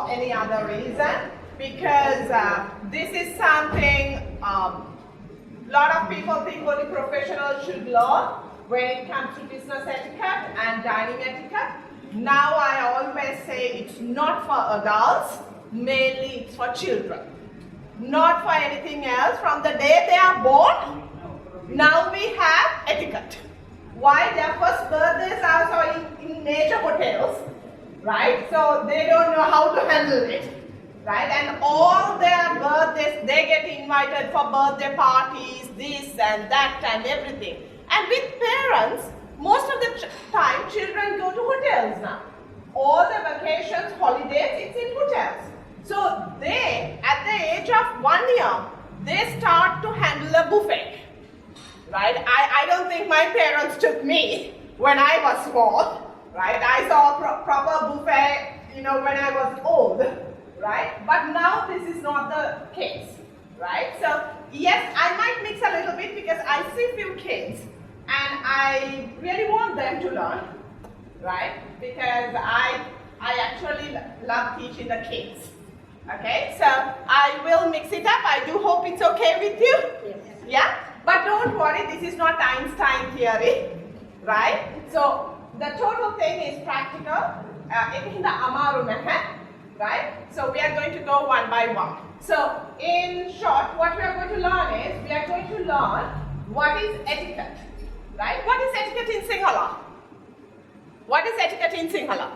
any other reason, because this is something lot of people think only professionals should learn when it comes to business etiquette and dining etiquette. Now I always say it's not for adults, mainly it's for children. Not for anything else. From the day they are born, now we have etiquette. Why? Their first birthdays are also in nature hotels, right? So they don't know how to handle it. Right? And all their birthdays, they get invited for birthday parties, this and that and everything. And with parents, most of the time, children go to hotels now. All the vacations, holidays, it's in hotels. So they, at the age of 1 year, they start to handle a buffet. Right? I don't think my parents took me when I was small. Right? I saw a proper buffet, when I was old. Right? But now this is not the case, right? So yes, I might mix a little bit because I see few kids and I really want them to learn, right? Because I actually love teaching the kids. Okay, so I will mix it up. I do hope it's okay with you. Yes. Yeah? But don't worry, this is not Einstein theory, right? So the total thing is practical. Right? So we are going to go one by one. So in short, what we are going to learn is, we are going to learn what is etiquette. Right? What is etiquette in Sinhala? What is etiquette in Sinhala?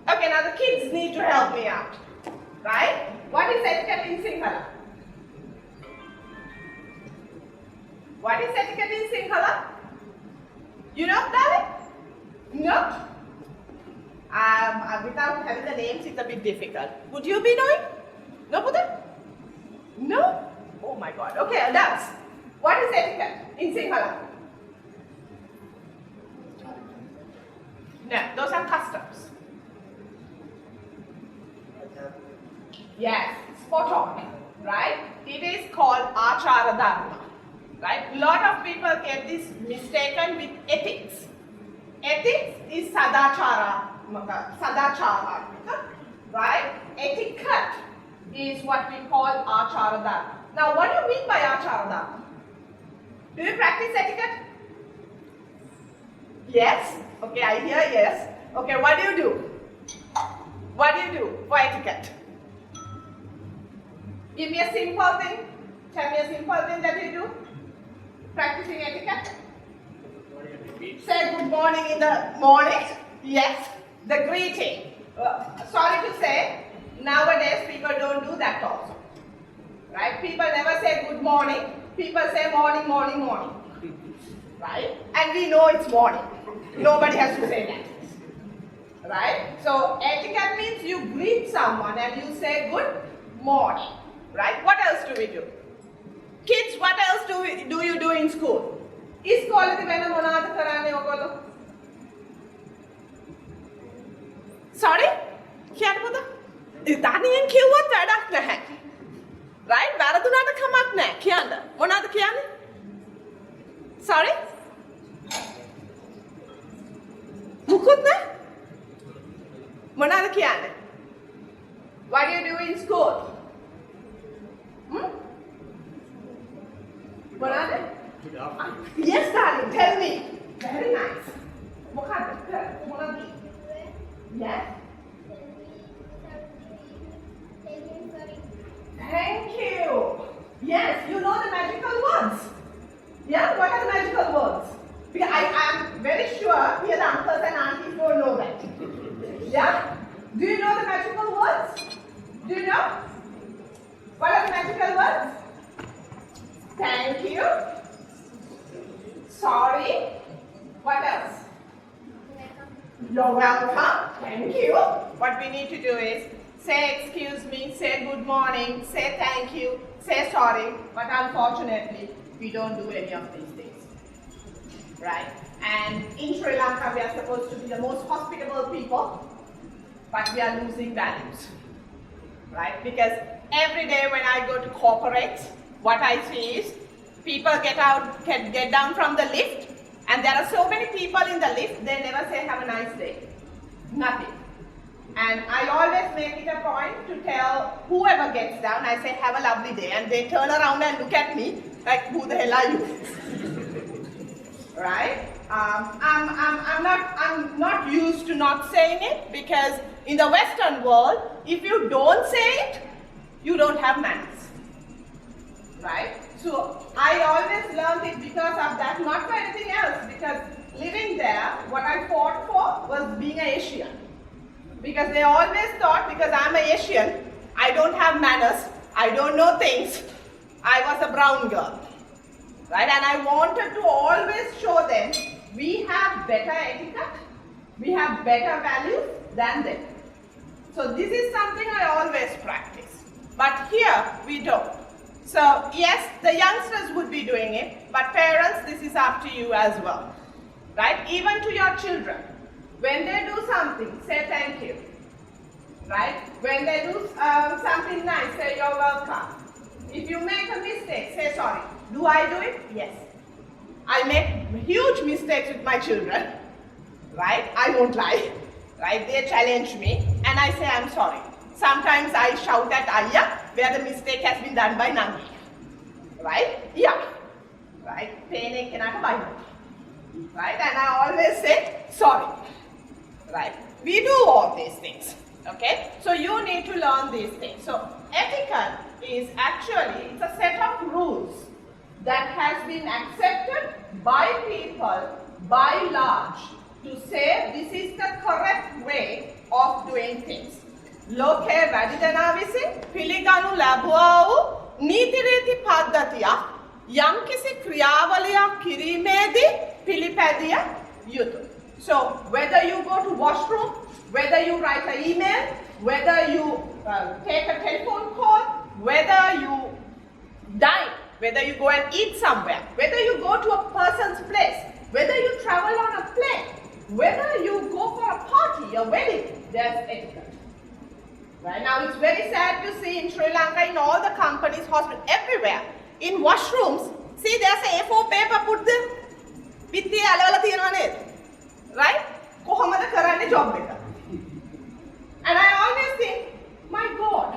Okay, now the kids need to help me out. Right? What is etiquette in Sinhala? What is etiquette in Sinhala? You know, darling? No? Without having the names, it's a bit difficult. Would you be knowing? No, Buddha? No? Oh my God. Okay, adults. What is etiquette in Sinhala? No, those are customs. Yes, spot on. Right? It is called Achara Dharma. Right? A lot of people get this mistaken with ethics. Ethics is Sadachara. Right? Etiquette is what we call Achara Dharma. Now, what do you mean by Achara Dharma? Do you practice etiquette? Yes? Okay, I hear yes. Okay, what do you do? What do you do for etiquette? Give me a simple thing. Tell me a simple thing that you do. Practicing etiquette. Say good morning in the morning. Yes. The greeting. Sorry to say, nowadays people don't do that also. Right? People never say good morning. People say morning, morning, morning. Right? And we know it's morning. Nobody has to say that. Right? So etiquette means you greet someone and you say good morning. Right? What else do we do? Kids, what else do you do in school? Sorry? කියන්න පුතා? ඉතාලියෙන් කිව්වත් වැඩක් නැහැ. Right? වැරදුනට කමක් නැහැ. කියන්න. මොනවද කියන්නේ? Sorry? මුකුත් නැහැ? මොනවද කියන්නේ? What do you do in school? මොනවද? Yes, darling. Tell me. Very nice. මොකක්ද? Yes. Thank you. Yes, you know the magical words. Yeah, what are the magical words? Because I am very sure here the uncles and aunties don't know that. Yeah? Do you know the magical words? Do you know? What are the magical words? Thank you. Sorry. What else? You're welcome. Thank you. What we need to do is say excuse me, say good morning, say thank you, say sorry. But unfortunately, we don't do any of these things. Right? And in Sri Lanka, we are supposed to be the most hospitable people, but we are losing values. Right? Because every day when I go to corporate, what I see is people get down from the lift, and there are so many people in the lift, they never say have a nice day. Nothing. And I always make it a point to tell whoever gets down, I say, have a lovely day. And they turn around and look at me like, who the hell are you? Right? I'm not used to not saying it, because in the Western world, if you don't say it, you don't have manners. Right? So I always learned it because of that, not for anything else, because living there, what I fought for was being an Asian. Because they always thought, because I'm an Asian, I don't have manners, I don't know things, I was a brown girl. Right? And I wanted to always show them, we have better etiquette, we have better values than them. So this is something I always practice. But here, we don't. So yes, the youngsters would be doing it, but parents, this is up to you as well. Right? Even to your children. When they do something, say thank you. Right? When they do something nice, say you're welcome. If you make a mistake, say sorry. Do I do it? Yes. I make huge mistakes with my children. Right? I won't lie. Right? They challenge me and I say I'm sorry. Sometimes I shout at Ayya where the mistake has been done by Nangi. Right? Yeah. Right? Right? And I always say sorry. Right? We do all these things. Okay? So you need to learn these things. So etiquette is actually, it's a set of rules that has been accepted by people by large to say this is the correct way of doing things. ලෝකයේ වැඩි දෙනා විසින් පිළිගනු ලැබුවා වූ නීති රීති පද්ධතියක් යම්කිසි ක්‍රියාවලියක් කිරීමේදී පිළිපැදිය යුතුයි. So whether you go to washroom, whether you write an email, whether you take a telephone call, whether you dine, whether you go and eat somewhere, whether you go to a person's place, whether you travel on a plane, whether you go for a party, a wedding, there's etiquette. Right now, it's very sad to see in Sri Lanka, in all the companies, hospitals, everywhere, in washrooms, see there's a A4 paper put there. පිටි අලවලා තියෙනවා නේද? Right? කොහොමද කරන්නේ job එක? And I always think, my God,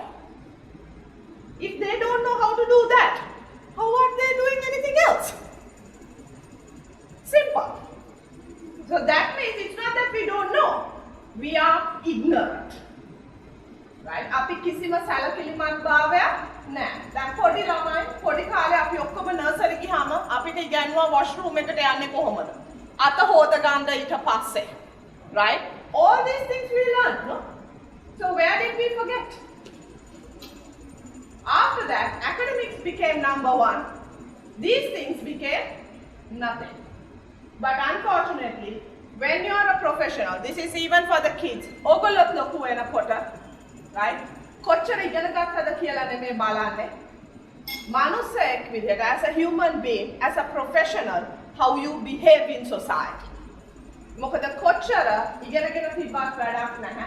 if they don't know how to do that, how are they doing anything else? Simple. So that means it's not that we don't know, we are ignorant. Right? අපි කිසිම සැලකිලිමත් භාවයක් නැහැ. දැන් පොඩි ළමයි පොඩි කාලේ අපි ඔක්කොම නර්සරි ගියාම අපිට ඉගෙනුවා වොෂ්රූම් එකට යන්නේ කොහොමද? අත හොද ගන්න ඊට පස්සේ. Right? All these things we learned, no? So where did we forget? After that, academics became number one. These things became nothing. But unfortunately, when you are a professional, this is even for the kids. ඔයගොල්ලොත් ලොකු වෙනකොට right? කොච්චර ඉගෙන ගත්තද කියලා නෙමෙයි බලන්නේ. මනුස්සයෙක් විදිහට as a human being, as a professional, how you behave in society. මොකද කොච්චර ඉගෙනගෙන තිබ්බත් වැඩක් නැහැ.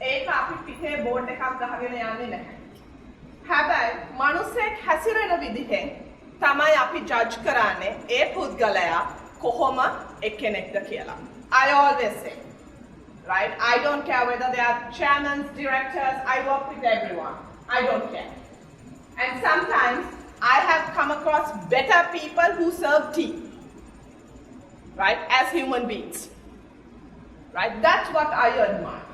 ඒක අපි පිටේ බෝඩ් එකක් ගහගෙන යන්නේ නැහැ. හැබැයි මනුස්සයෙක් හැසිරෙන විදිහෙන් තමයි අපි ජජ් කරන්නේ ඒ පුද්ගලයා කොහොම එක්කෙනෙක්ද කියලා. I always say, right? I don't care whether they are chairmen, directors, I work with everyone. I don't care. And sometimes I have come across better people who serve tea, right? As human beings, right? That's what I admire,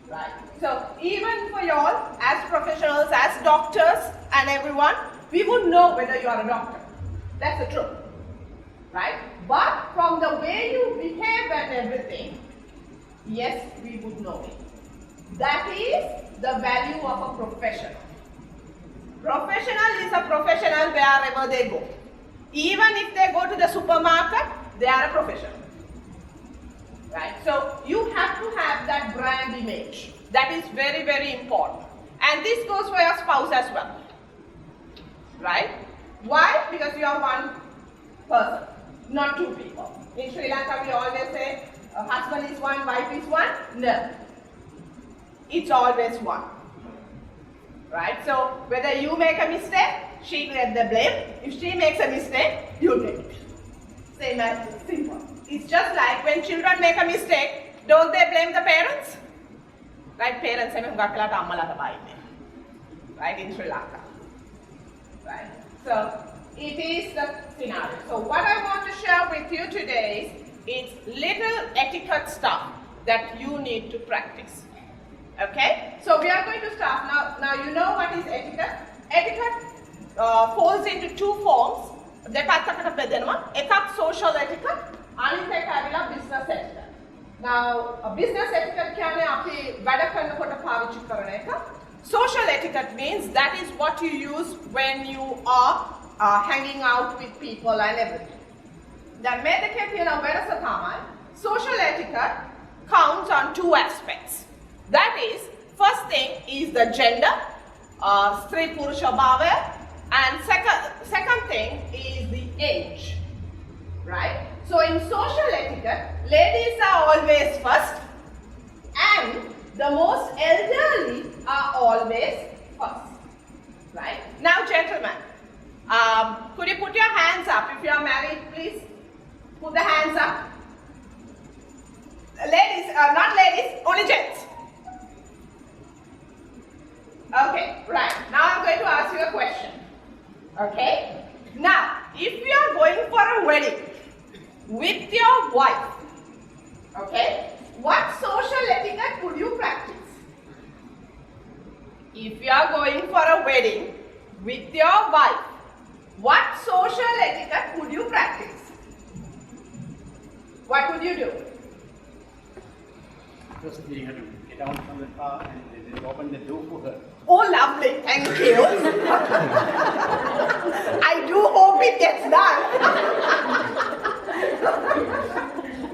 right? So even for y'all, as professionals, as doctors and everyone, we would know whether you are a doctor. That's the truth, right? But from the way you behave and everything, yes, we would know it. That is the value of a professional. Professional is a professional wherever they go. Even if they go to the supermarket, they are a professional. Right? So you have to have that brand image. That is very, very important. And this goes for your spouse as well. Right? Why? Because you are one person, not two people. In Sri Lanka, we always say, a husband is one, wife is one. No. It's always one. Right? So whether you make a mistake, she gets the blame. If she makes a mistake, you take it. Same as simple. It's just like when children make a mistake, don't they blame the parents? right? Parents say, right, in Sri Lanka. Right? So it is the scenario. So what I want to share with you today is little etiquette stuff that you need to practice. Okay? So we are going to start now. You know what is etiquette? Etiquette falls into two forms. දෙපැත්තකට බෙදෙනවා. එකක් social etiquette, අනිත් එක ඇවිල්ලා business etiquette. Now business etiquette කියන්නේ අපි වැඩ කරනකොට පාවිච්චි කරන එක. Social etiquette means that is what you use when you are hanging out with people and everything. දැන් මේ දෙකේ තියෙන වෙනස තමයි social etiquette counts on two aspects. That is, first thing is the gender, ස්ත්‍රී පුරුෂ භාවය, and second thing is the age, right? So in social etiquette, ladies are always first and the most elderly are always first, right? Now gentlemen, could you put your hands up if you are married, please? Put the hands up. Ladies, not ladies, only gents. Okay, right. Now I'm going to ask you a question. Okay? Now, if you are going for a wedding with your wife, okay, what social etiquette would you practice? If you are going for a wedding with your wife, what social etiquette would you practice? What would you do? First, you have to get out from the car and then open the door for her. Oh, lovely. Thank you. I do hope it gets done.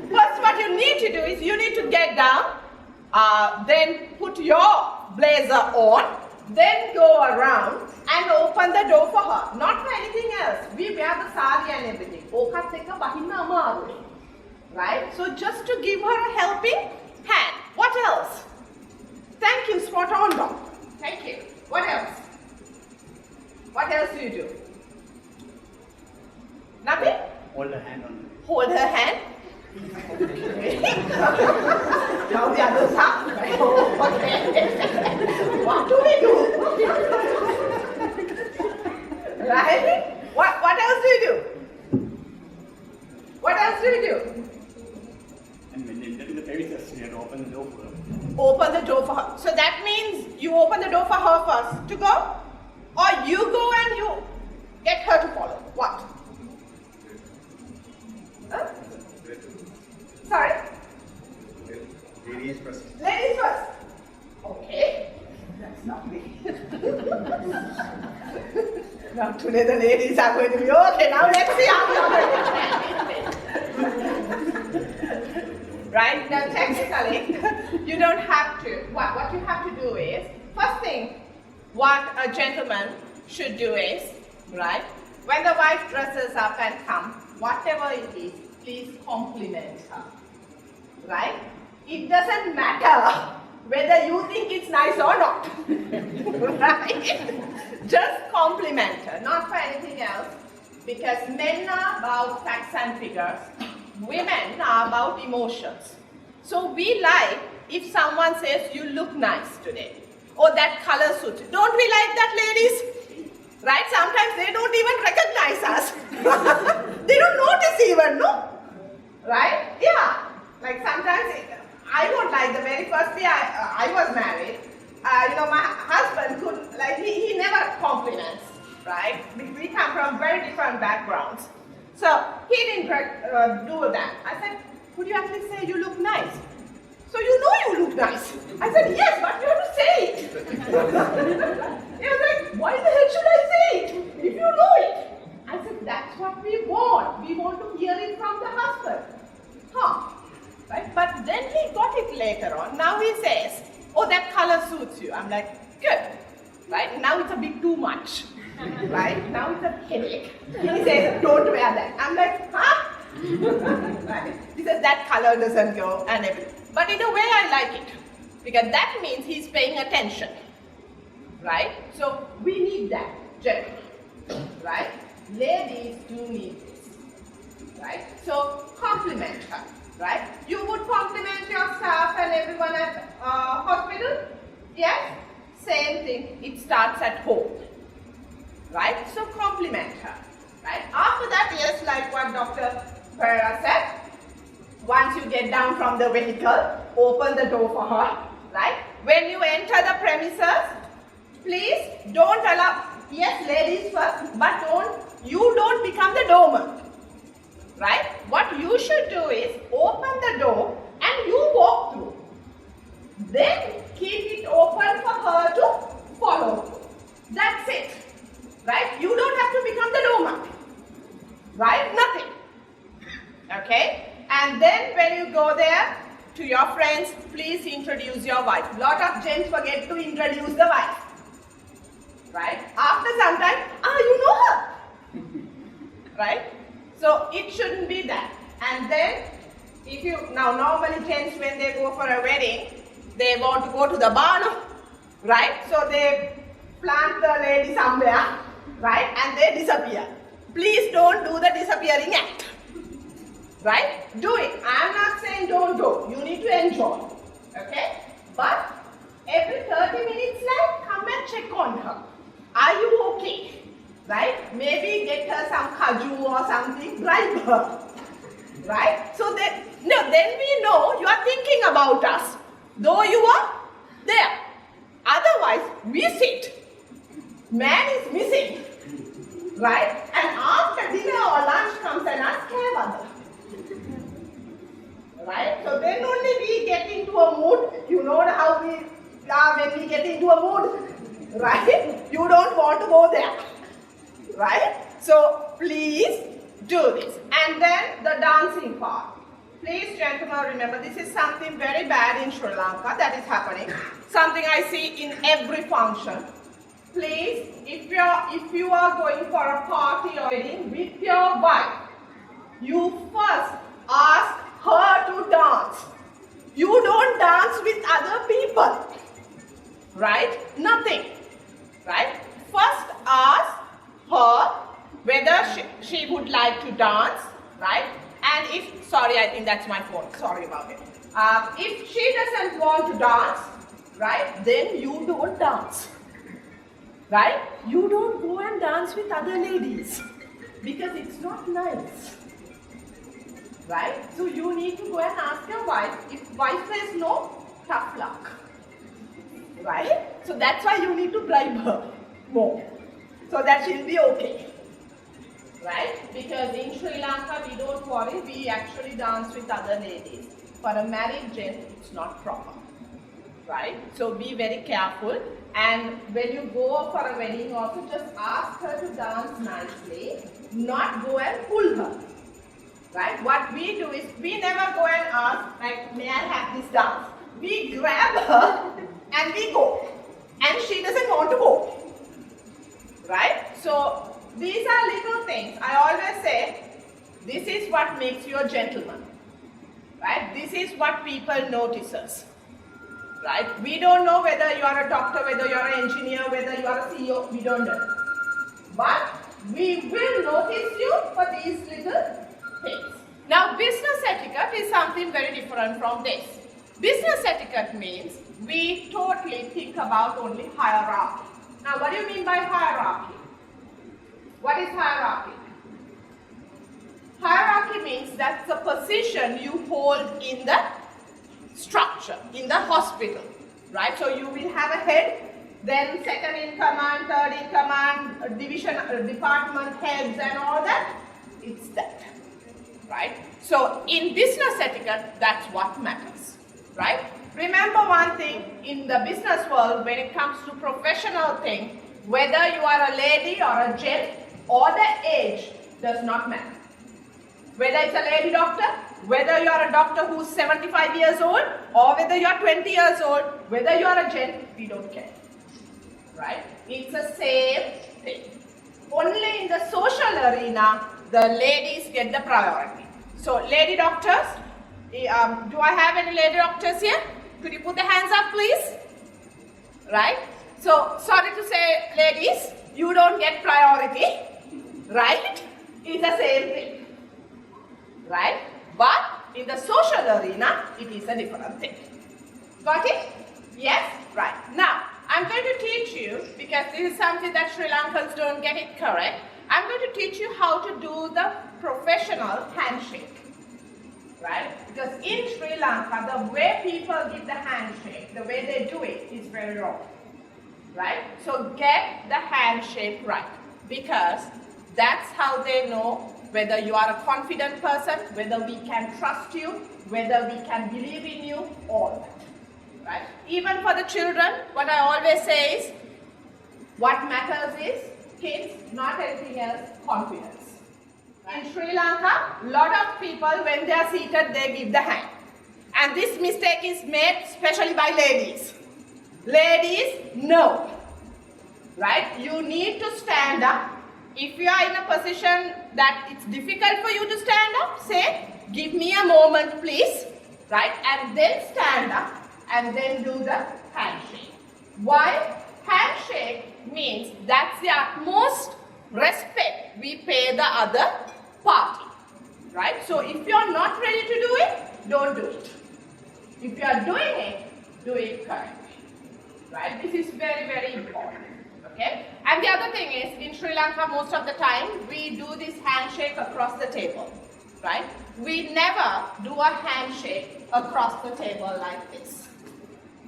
First, what you need to do is you need to get down, then put your blazer on, then go around and open the door for her. Not for anything else. We wear the sari and everything. Right? So just to give her a helping hand. What else? Thank you, spot on, Doc. Thank you. What else? What else do you do? Nothing? Hold her hand on the Hold her hand. Now the others have. Okay. What do we do? Right? What else do you do? What else do you do? And when they get to the premises, you have to open the door for her. Open the door for her. So that means you open the door for her first to go, or you go and you get her to follow. What? Huh? Sorry? Ladies first. Ladies first. Okay. That's lovely. Now today the ladies are going to be okay. Now let's see how the other right? Now technically, you don't have to. What you have to do is, first thing, what a gentleman should do is, right? When the wife dresses up and comes, whatever it is, please compliment her, right? It doesn't matter whether you think it's nice or not, right? Just compliment her, not for anything else, because men are about facts and figures. Women are about emotions. So we like if someone says, you look nice today, or that color suits you. Don't we like that, ladies? Right? Sometimes they don't even recognize us. They don't notice even, no? Right? Yeah. Like sometimes, I won't like the very first day I was married. My husband couldn't, like he never compliments, right? We come from very different backgrounds. So he didn't do that. I said, could you actually say you look nice? So you know you look nice. I said, yes, but you have to say it. He was like, why the hell should I say it if you know it? I said, that's what we want. We want to hear it from the husband. Right? But then he got it later on. Now he says, oh, that color suits you. I'm like, good. Right? Now it's a bit too much. Right? Now it's a headache. He says, don't wear that. I'm like, huh? Right? He says, that color doesn't go and everything. But in a way, I like it. Because that means he's paying attention. Right? So we need that, gentlemen. Right? Ladies do need this. Right? So compliment her. Right? You would compliment your staff and everyone at hospital. Yes, same thing. It starts at home. Right? So compliment her. Right? After that, yes, like what Dr. Pereira said, once you get down from the vehicle, open the door for her. Right? When you enter the premises, please don't allow, yes, ladies first, but you don't become the doorman. Right? What you should do is open the door and you walk through. Then keep it open for her to follow through. That's it. Right? You don't have to become the doorman. Right? Nothing. Okay? And then when you go there to your friends, please introduce your wife. Lot of gents forget to introduce the wife. Right? After some time, you know her. Right? So it shouldn't be that. And then, if you, now normally gents when they go for a wedding, they want to go to the barn, right? So they plant the lady somewhere, right? And they disappear. Please don't do the disappearing act. Right? Do it. I am not saying don't do. You need to enjoy. Okay? But every 30 minutes, like, come and check on her. Are you okay? Right? Maybe get her some kaju or something, bribe her. Right? So then we know you are thinking about us, though you are there. Otherwise, we sit. Man is missing. Right? And after dinner or lunch comes and asks, right? So then only we get into a mood. You know how we are when we get into a mood. Right? You don't want to go there. Right? So please do this. And then the dancing part. Please, gentlemen, remember this is something very bad in Sri Lanka that is happening. Something I see in every function. Please, if you are going for a party or wedding with your wife, you first ask her to dance. You don't dance with other people. Right? Nothing. Right? First ask her whether she would like to dance, right? And if, sorry, I think that's my phone, sorry about it. If she doesn't want to dance, right, then you don't dance, right? You don't go and dance with other ladies because it's not nice, right? So you need to go and ask your wife. If wife says no, tough luck, right? So that's why you need to bribe her more, so that she'll be okay. Right? Because in Sri Lanka, we don't worry, we actually dance with other ladies. For a married gent, it's not proper. Right? So be very careful. And when you go for a wedding also, just ask her to dance nicely, not go and pull her. Right? What we do is, we never go and ask, like, may I have this dance? We grab her and we go. And she doesn't want to go. Right? So, these are little things. I always say, this is what makes you a gentleman. Right? This is what people notices. Right? We don't know whether you are a doctor, whether you are an engineer, whether you are a CEO. We don't know. But we will notice you for these little things. Now, business etiquette is something very different from this. Business etiquette means we totally think about only hierarchy. Now, what do you mean by hierarchy? What is hierarchy? Hierarchy means that's the position you hold in the structure, in the hospital, right? So you will have a head, then second in command, third in command, division, department heads and all that. It's that, right? So in business etiquette, that's what matters, right? Remember one thing, in the business world, when it comes to professional thing, whether you are a lady or a gent, or the age does not matter. Whether it's a lady doctor, whether you are a doctor who's 75 years old, or whether you are 20 years old, whether you are a gent, we don't care. Right? It's the same thing. Only in the social arena, the ladies get the priority. So, lady doctors, do I have any lady doctors here? Could you put the hands up, please? Right? So, sorry to say, ladies, you don't get priority. Right? It's the same thing. Right? But in the social arena, it is a different thing. Got it? Yes? Right. Now, because this is something that Sri Lankans don't get it correct. I'm going to teach you how to do the professional handshake. Right? Because in Sri Lanka, the way people give the handshake, the way they do it is very wrong. Right? So get the handshake right, because that's how they know whether you are a confident person, whether we can trust you, whether we can believe in you, all that. Right? Even for the children, what I always say is, what matters is, kids, not anything else, confidence. In Sri Lanka, a lot of people, when they are seated, they give the hand. And this mistake is made especially by ladies. Ladies, no. Right? You need to stand up. If you are in a position that it's difficult for you to stand up, say, give me a moment please. Right? And then stand up and then do the handshake. Why? Handshake means that's the utmost respect we pay the other party. Right? So if you are not ready to do it, don't do it. If you are doing it, do it correctly. Right? This is very, very important. Okay? And the other thing is, in Sri Lanka, most of the time, we do this handshake across the table. Right? We never do a handshake across the table like this.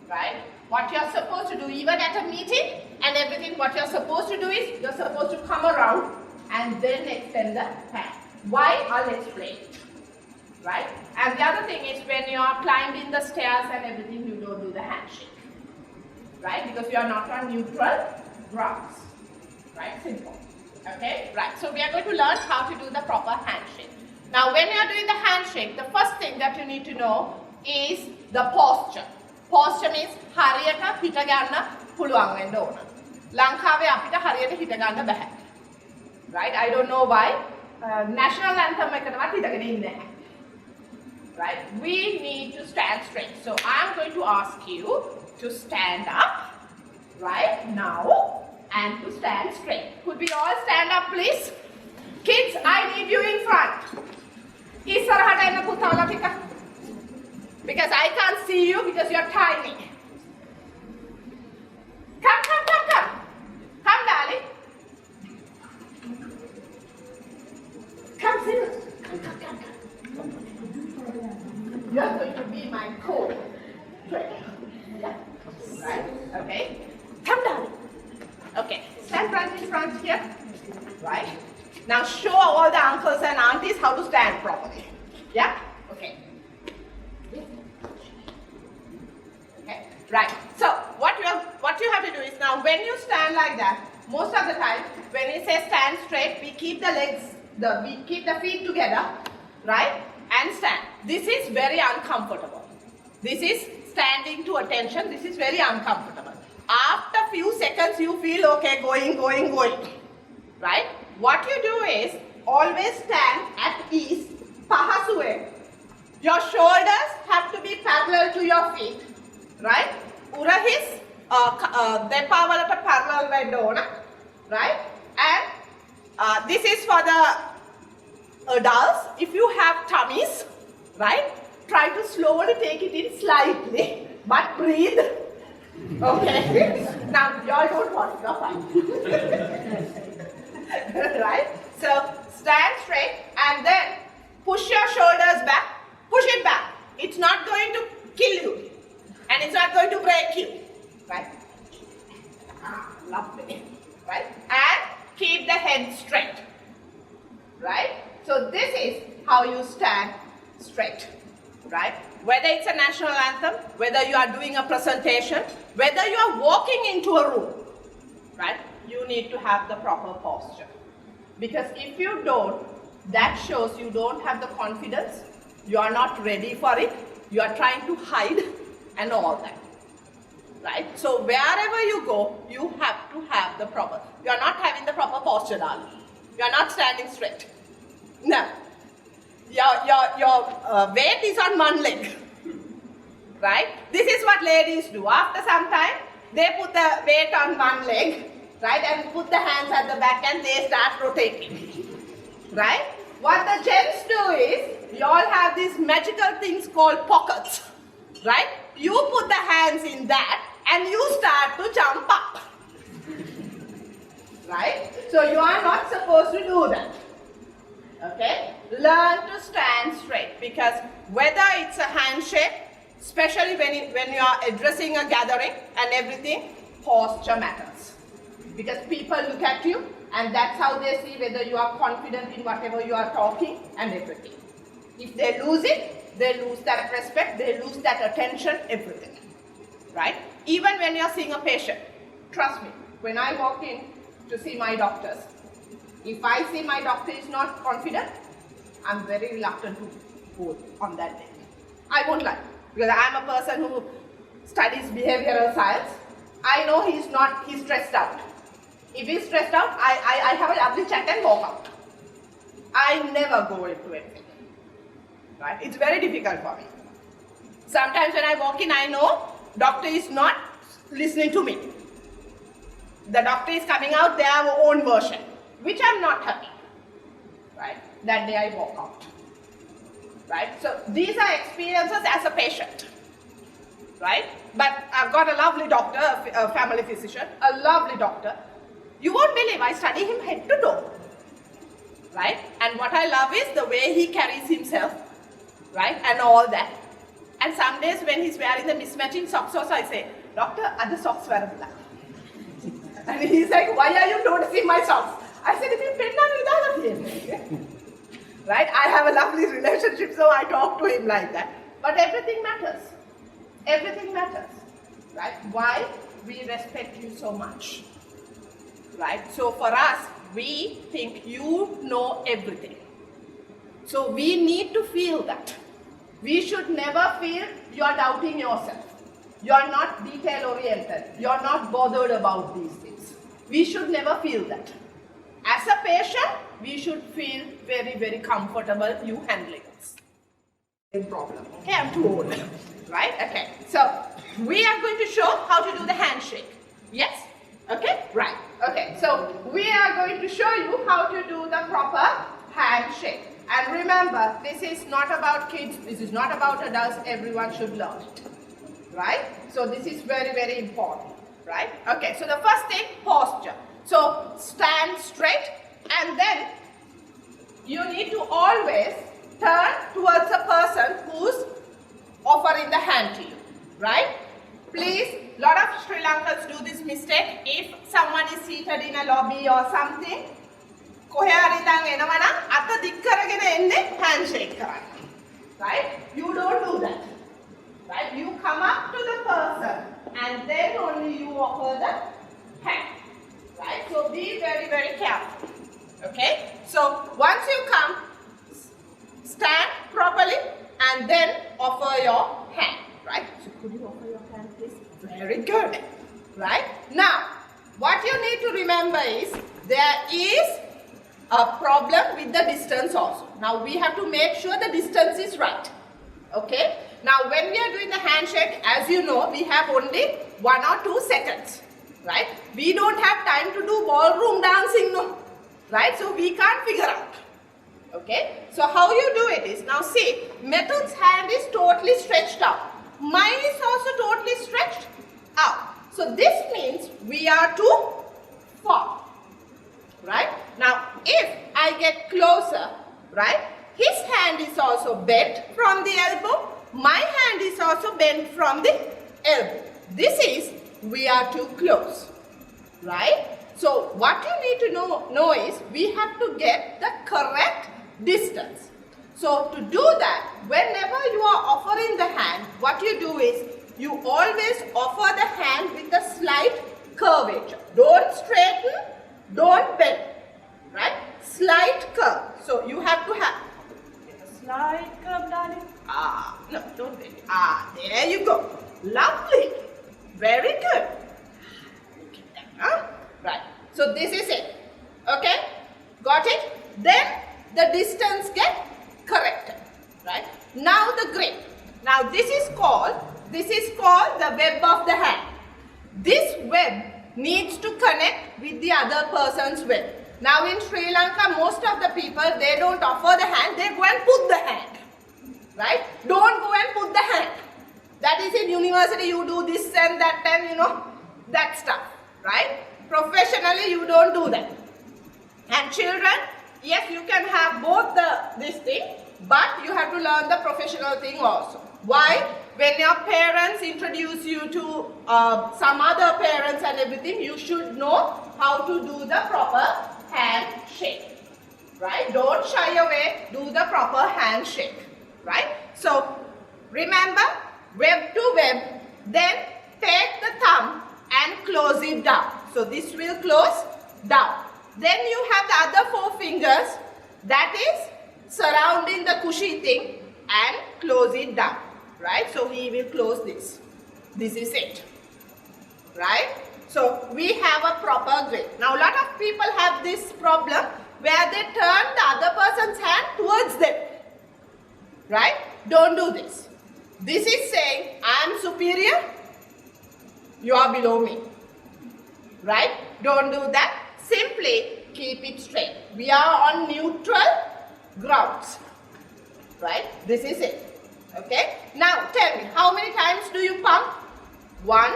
Right? What you're supposed to do, even at a meeting and everything, what you're supposed to do is, you're supposed to come around and then extend the hand. Why? I'll explain. Right? And the other thing is, when you are climbing the stairs and everything, you don't do the handshake. Right? Because you are not on neutral grounds. Right? Simple. Okay? Right. So we are going to learn how to do the proper handshake. Now, when you are doing the handshake, the first thing that you need to know is the posture. Posture means hariyata hita ganna puluwan wenna ona. Lankawe apita hariyata hita ganna baha. Right? I don't know why. National anthem ekataවත් හිටගෙන ඉන්නේ නැහැ. Right? We need to stand straight. So I'm going to ask you to stand up right now and to stand straight. Could we all stand up, please? Kids, I need you in front. ඉස්සරහට එන්න පුතාලා ටික. Because I can't see you because you're tiny. Come, come, come, come. Come, darling. Come, sit. Come, come, come, come. You're going to be my co-trainer. Yeah. Right? Okay. Come, darling. Okay. Stand right in front here. Right? Now show all the uncles and aunties how to stand properly. Yeah? Okay. Okay. Right. So what you have to do is, now when you stand like that, most of the time when we say stand straight, we keep the legs, we keep the feet together, right? And stand. This is very uncomfortable. This is standing to attention. This is very uncomfortable. After few seconds you feel okay, going. Right? What you do is, always stand at ease, pahasuwe. Your shoulders have to be parallel to your feet. Right? Urahis, depa walata parallel wenna ona. Right? And this is for the adults. If you have tummies, right? Try to slowly take it in slightly, but breathe. Okay? Now, y'all don't want it, you're fine. Right? So, stand straight and then push your shoulders back. Push it back. It's not going to kill you. And it's not going to break you. Right? Lovely. Right? And keep the head straight. Right? So, this is how you stand straight. Right? Whether it's a national anthem, whether you are doing a presentation, whether you are walking into a room, right? You need to have the proper posture. Because if you don't, that shows you don't have the confidence, you are not ready for it, you are trying to hide and all that. Right? So wherever you go, you have to have the proper, you are not having the proper posture, darling. You are not standing straight. No. Your weight is on one leg. Right? This is what ladies do. After some time, they put the weight on one leg, right, and put the hands at the back and they start rotating. Right? What the gents do is, you all have these magical things called pockets. Right? You put the hands in that and you start to jump up. right? So you are not supposed to do that. Okay? Learn to stand straight, because whether it's a handshake, especially when you are addressing a gathering and everything, posture matters. Because people look at you and that's how they see whether you are confident in whatever you are talking and everything. If they lose it, they lose that respect, they lose that attention, everything. Right? Even when you are seeing a patient, trust me, when I walk in to see my doctors, if I see my doctor is not confident, I'm very reluctant to go on that day. I won't lie, because I'm a person who studies behavioral science. I know he's stressed out. If he's stressed out, I have a lovely chat and walk out. I never go into anything. Right? It's very difficult for me. Sometimes when I walk in, I know doctor is not listening to me. The doctor is coming out their own version, which I'm not happy. Right? That day I walk out. Right? So these are experiences as a patient. Right? But I've got a lovely doctor, a family physician, a lovely doctor. You won't believe I study him head to toe. Right? And what I love is the way he carries himself. Right? And all that. And some days when he's wearing the mismatching socks also, I say, Doctor, are the socks wear black? And he's like, why are you noticing my socks? I said, if you pin down, right? I have a lovely relationship, so I talk to him like that. But everything matters. Everything matters. Right? Why? We respect you so much. Right? So for us, we think you know everything. So we need to feel that. We should never feel you are doubting yourself. You are not detail oriented. You are not bothered about these things. We should never feel that. As a patient, we should feel very, very comfortable you handling this. No problem. Okay, I'm too old. Right? Okay. So we are going to show how to do the handshake. Yes? Okay? Right. Okay. So we are going to show you how to do the proper handshake. And remember, this is not about kids, this is not about adults, everyone should learn it. Right? So this is very, very important. Right? Okay, so the first thing, posture. So stand straight, and then you need to always turn towards a person who's offering the hand to you. Right? Please, a lot of Sri Lankans do this mistake. If someone is seated in a lobby or something, handshake. Right? You don't do that. Right? You come up to the person and then only you offer the hand. Right? So be very, very careful. Okay? So once you come, stand properly and then offer your hand. Right? So could you offer your hand, please? Very good. Right? Now, what you need to remember is there is a problem with the distance also. Now we have to make sure the distance is right. Okay? Now when we are doing the handshake, as you know, we have only 1 or 2 seconds. Right? We don't have time to do ballroom dancing, no. Right? So we can't figure out. Okay? So how you do it is, now see, Method's hand is totally stretched out. Mine is also totally stretched out. So this means we are too far. Right? Now, if I get closer, right, his hand is also bent from the elbow, my hand is also bent from the elbow. This is, we are too close. Right? So, what you need to know is, we have to get the correct distance. So, to do that, whenever you are offering the hand, what you do is, you always offer the hand with a slight curvature. Don't straighten, don't bend. Right? Slight curve. So you have to have a slight curve, darling. No, don't bend. There you go. Lovely. Very good. Look at that. Right. So this is it. Okay? Got it? Then the distance get corrected. Right? Now the grip. Now this is called the web of the hand. This web needs to connect with the other person's web. Now in Sri Lanka, most of the people, they don't offer the hand, they go and put the hand. Right? Don't go and put the hand. That is in university, you do this and that and that stuff. Right? Professionally, you don't do that. And children, yes, you can have both this thing, but you have to learn the professional thing also. Why? When your parents introduce you to some other parents and everything, you should know how to do the proper handshake. Right? Don't shy away, do the proper handshake. Right? So, remember, web to web, then take the thumb and close it down. So, this will close down. Then you have the other 4 fingers that is surrounding the cushy thing and close it down. Right? So, he will close this. This is it. Right? So, we have a proper grip. Now, a lot of people have this problem where they turn the other person's hand towards them. Right? Don't do this. This is saying, I am superior, you are below me. Right? Don't do that. Simply keep it straight. We are on neutral grounds. Right? This is it. Okay? Now, tell me, how many times do you pump? 1,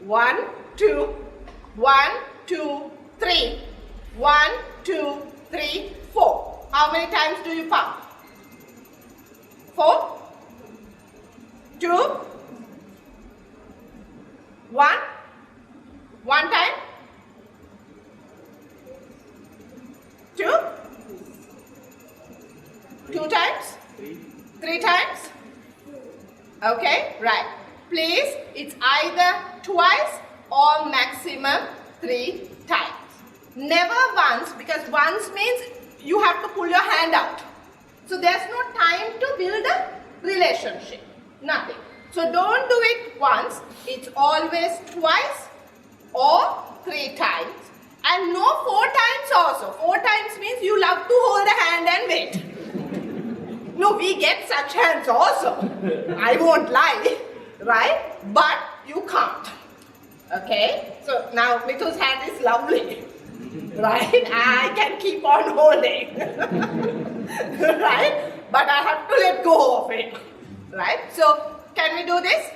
1, 2, 1, 2, 3. 1, 2, 3, 4. How many times do you pump? 4, 2, 1. 1 time. 2. 2 times. 3 times. Okay, right. Please, it's either twice or maximum 3 times. Never once, because once means you have to pull your hand out. So there's no time to build a relationship. Nothing. So don't do it once. It's always twice or 3 times. And no 4 times also. 4 times means you love to hold the hand and wait. No, we get such hands also. I won't lie. Right? But you can't. Okay? So now Mithu's hand is lovely. Right? I can keep on holding. Right? But I have to let go of it. Right? So, can we do this?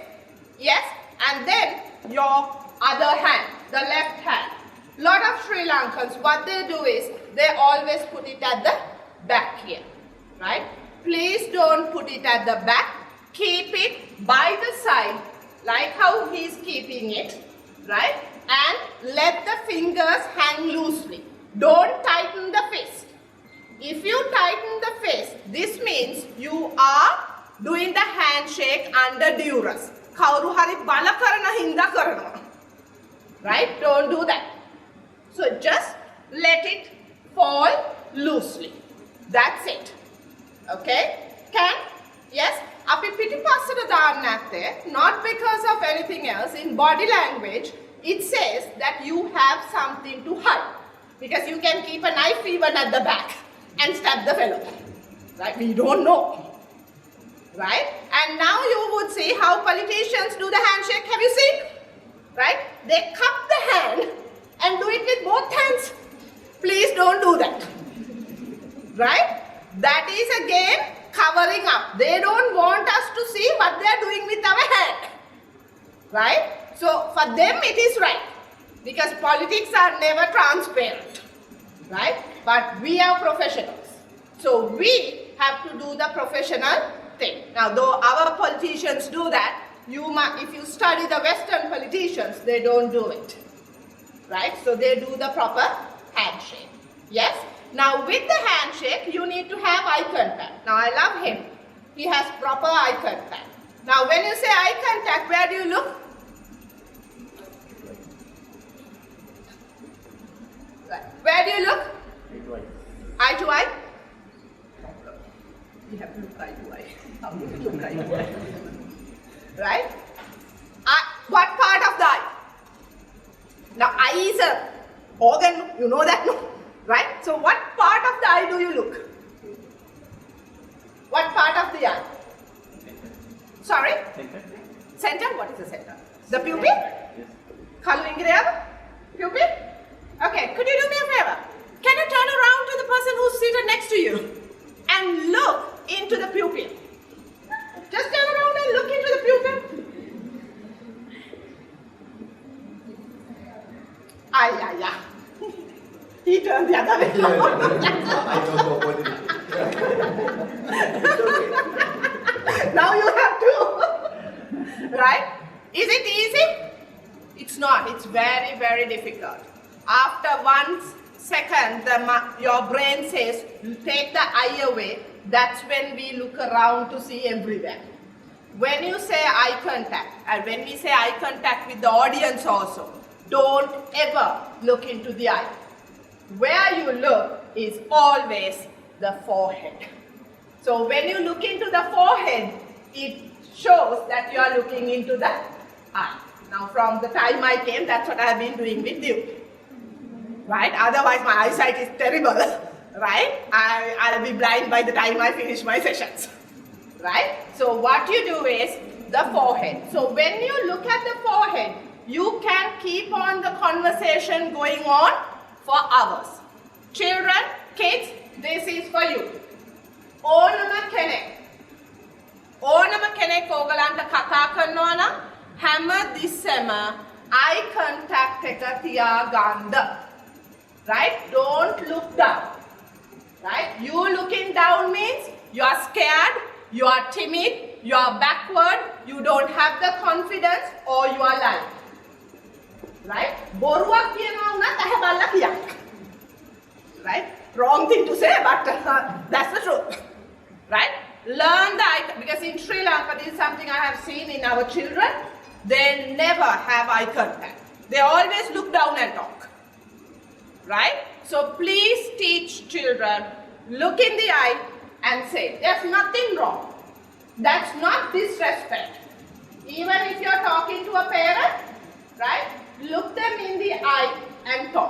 Yes. And then your other hand, the left hand. Lot of Sri Lankans, what they do is, they always put it at the back here. Right? Please don't put it at the back. Keep it by the side, like how he's keeping it. Right? And let the fingers hang loosely. Don't tighten the fist. If you tighten the fist, this means you are doing the handshake under duress. Kauru hari bala karana hinda karana. Right? Don't do that. So just let it fall loosely. That's it. Okay? Can? Yes? Api pitipasada daannatte, not because of anything else. In body language, it says that you have something to hide. Because you can keep a knife even at the back and stab the fellow. Right? We don't know. Right? And now you would see how politicians do the handshake. Have you seen? Right? They cup the hand and do it with both hands. Please don't do that. Right? That is again covering up. They don't want us to see what they are doing with our hand. Right? So for them it is right. Because politics are never transparent. Right? But we are professionals. So we have to do the professional thing. Now though our politicians do that, if you study the Western politicians, they don't do it. Right? So they do the proper handshake. Yes? Now with the handshake, you need to have eye contact. Now I love him. He has proper eye contact. Now when you say eye contact, where do you look? Right. Where do you look? Eye to eye. You have to look eye to eye. How do you look eye to eye? Right? What part of the eye? Now eye is an organ, you know that, no? Right? So what part of the eye do you look? What part of the eye? Sorry? Center. Center? What is the center? The pupil? Yes. Kalu ingrediyava? Pupil? Okay, could you do me a favor? Can you turn around to the person who's seated next to you and look into the pupil? Just turn around and look into the pupil. yeah. He turned the other way. I don't know what it is. It's okay. Now you have to. Right? Is it easy? It's not. It's very, very difficult. After 1 second, your brain says, take the eye away. That's when we look around to see everywhere. When you say eye contact, and when we say eye contact with the audience also, don't ever look into the eye. Where you look is always the forehead. So when you look into the forehead, it shows that you are looking into the eye. Now from the time I came, that's what I have been doing with you. Right? Otherwise my eyesight is terrible. Right? I'll be blind by the time I finish my sessions. Right? So what you do is the forehead. So when you look at the forehead, you can keep on the conversation going on for hours. Children, kids, this is for you. ඕනම කෙනෙක් ඕගලන්ට කතා කරනවා නම් හැම තිස්සෙම eye contact එක තියාගන්න. Right? Don't look down. Right? You looking down means you are scared, you are timid, you are backward, you don't have the confidence, or you are lying. Right? බොරුවක් කියනවා වුණත් ඇහැ බලලා කියන්න. Right? Wrong thing to say, but that's the truth. Right? Learn the eye contact. Because in Sri Lanka, this is something I have seen in our children. They never have eye contact. They always look down and talk. Right? So please teach children, look in the eye and say, there's nothing wrong. That's not disrespect. Even if you're talking to a parent, right? Look them in the eye and talk.